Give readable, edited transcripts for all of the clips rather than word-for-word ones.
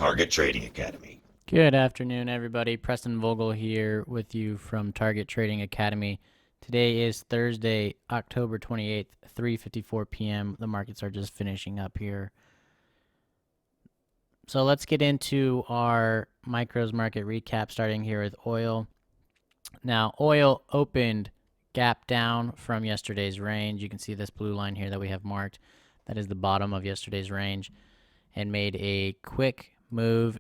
Target Trading Academy. Good afternoon, everybody. Preston Vogel here with you from Target Trading Academy. Today is Thursday, October 28th, 3:54 p.m. The markets are just finishing up here. So let's get into our micros market recap, starting here with oil. Now, oil opened gap down from yesterday's range. You can see this blue line here that we have marked. That is the bottom of yesterday's range, and made a quick move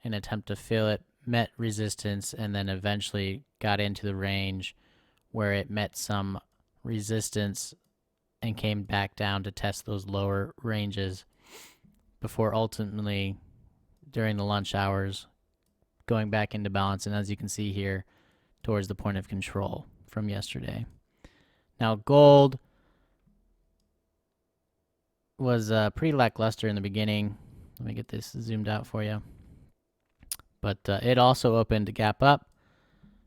in attempt to fill it, met resistance, and then eventually got into the range where it met some resistance and came back down to test those lower ranges before ultimately, during the lunch hours, going back into balance, and as you can see here, towards the point of control from yesterday. Now, gold was pretty lackluster in the beginning. Let me get this zoomed out for you. But it also opened a gap up.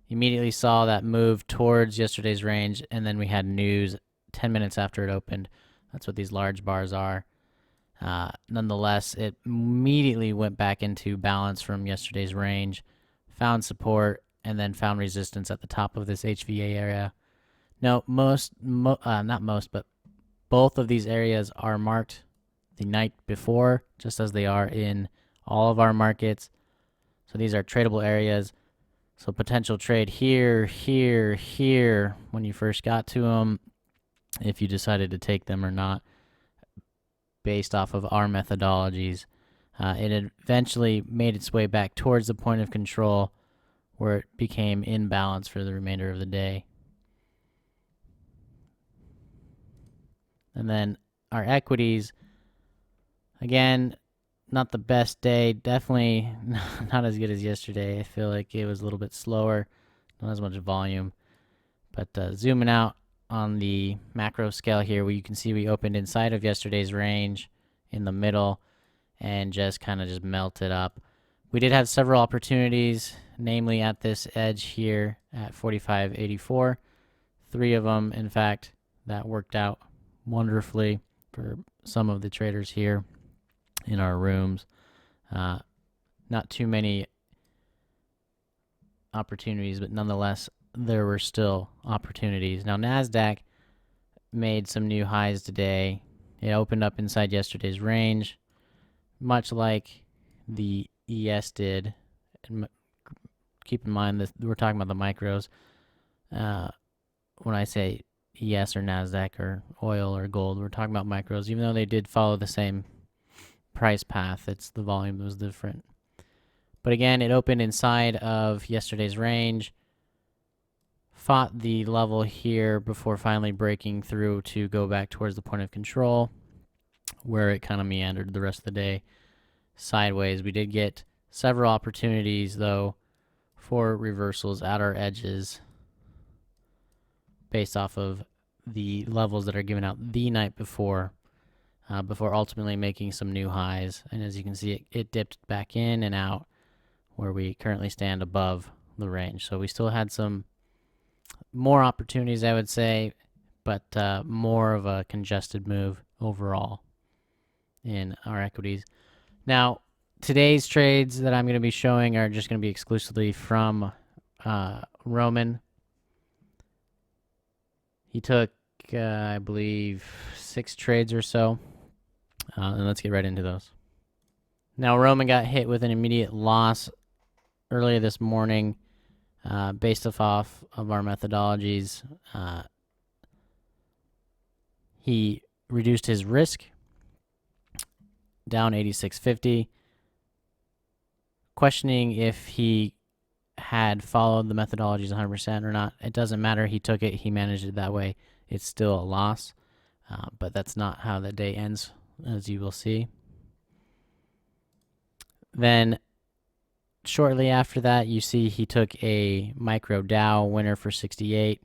Immediately saw that move towards yesterday's range, and then we had news 10 minutes after it opened. That's what these large bars are. Nonetheless, it immediately went back into balance from yesterday's range, found support, and then found resistance at the top of this HVA area. Now, not most, but both of these areas are marked the night before, just as they are in all of our markets. So these are tradable areas. So potential trade here, here, here, when you first got to them, if you decided to take them or not, based off of our methodologies. It eventually made its way back towards the point of control where it became in balance for the remainder of the day. And then our equities, again, not the best day. Definitely not as good as yesterday. I feel like it was a little bit slower, not as much volume. But zooming out on the macro scale here, where you can see we opened inside of yesterday's range in the middle and just kind of just melted up. We did have several opportunities, namely at this edge here at 45.84. 3 of them, in fact, that worked out wonderfully for some of the traders here in our rooms. Not too many opportunities, but nonetheless, there were still opportunities. Now, Nasdaq made some new highs today. It opened up inside yesterday's range, much like the ES did. And keep in mind that we're talking about the micros. When I say ES or Nasdaq or oil or gold, we're talking about micros, even though they did follow the same price path. It's the volume that was different. But again, it opened inside of yesterday's range, fought the level here before finally breaking through to go back towards the point of control, where it kind of meandered the rest of the day sideways. We did get several opportunities, though, for reversals at our edges based off of the levels that are given out the night before ultimately making some new highs. And as you can see, it dipped back in and out where we currently stand above the range. So we still had some more opportunities, I would say, but more of a congested move overall in our equities. Now, today's trades that I'm going to be showing are just going to be exclusively from Roman. He took, I believe, 6 trades or so. And let's get right into those. Now, Roman got hit with an immediate loss earlier this morning based off of our methodologies. He reduced his risk down 86.50, questioning if he had followed the methodologies 100% or not. It doesn't matter. He took it. He managed it that way. It's still a loss, but that's not how the day ends, as you will see. Then shortly after that, you see he took a micro Dow winner for 68.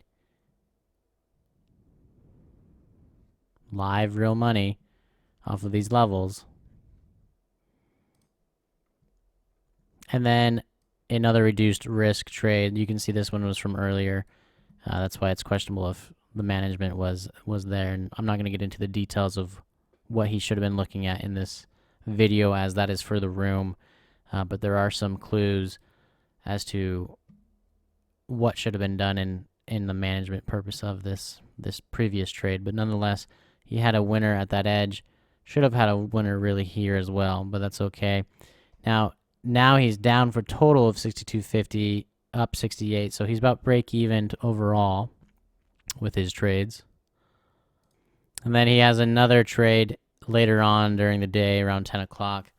Live real money off of these levels. And then another reduced risk trade. You can see this one was from earlier. That's why it's questionable if the management was there. And I'm not going to get into the details of what he should have been looking at in this video, as that is for the room. but there are some clues as to what should have been done in the management purpose of this previous trade. But nonetheless, he had a winner at that edge. Should have had a winner really here as well, but that's okay. Now he's down for a total of 62.50, up 68, so he's about break even overall with his trades. And then he has another trade later on during the day around 10 o'clock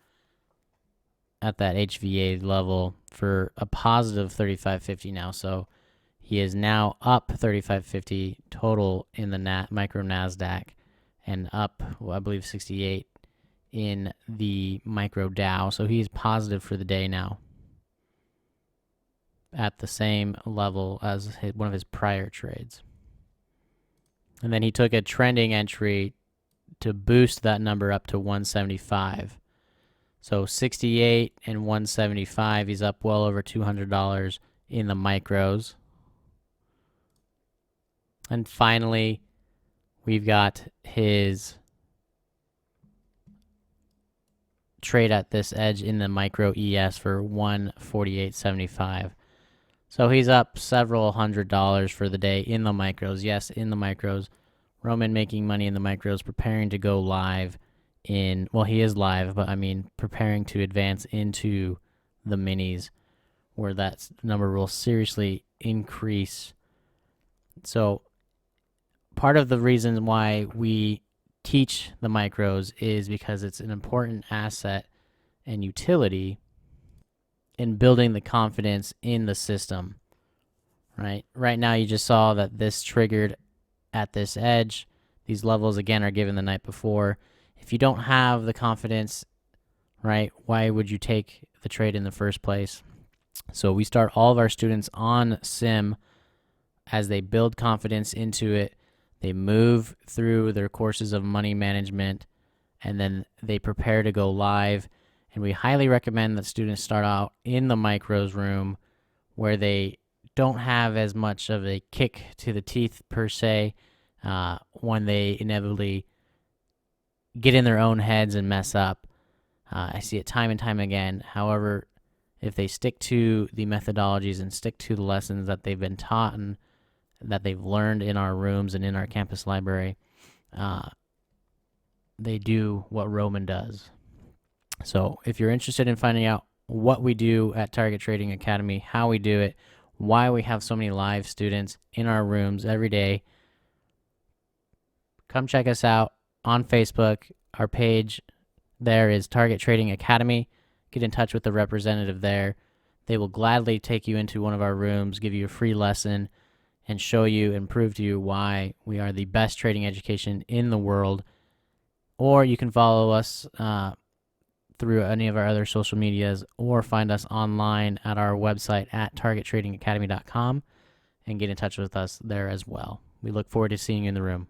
at that HVA level for a positive 35.50 now. So he is now up 35.50 total in the micro Nasdaq and up, I believe, 68 in the micro Dow. So he's positive for the day now at the same level as one of his prior trades. And then he took a trending entry to boost that number up to 175. So 68 and 175, he's up well over $200 in the micros. And finally, we've got his trade at this edge in the micro ES for 148.75. So he's up several $100s for the day in the micros. Yes, in the micros. Roman making money in the micros, preparing to go live well, he is live, but I mean preparing to advance into the minis where that number will seriously increase. So part of the reason why we teach the micros is because it's an important asset and utility in building the confidence in the system, right? Right now, you just saw that this triggered at this edge. These levels, again, are given the night before. If you don't have the confidence, right, why would you take the trade in the first place? So we start all of our students on SIM as they build confidence into it. They move through their courses of money management, and then they prepare to go live. And we highly recommend that students start out in the micros room where they don't have as much of a kick to the teeth per se when they inevitably get in their own heads and mess up. I see it time and time again. However, if they stick to the methodologies and stick to the lessons that they've been taught and that they've learned in our rooms and in our campus library, they do what Roman does. So if you're interested in finding out what we do at Target Trading Academy, how we do it, why we have so many live students in our rooms every day, come check us out on Facebook. Our page there is Target Trading Academy. Get in touch with the representative there. They will gladly take you into one of our rooms, give you a free lesson, and show you and prove to you why we are the best trading education in the world. Or you can follow us through any of our other social medias or find us online at our website at targettradingacademy.com and get in touch with us there as well. We look forward to seeing you in the room.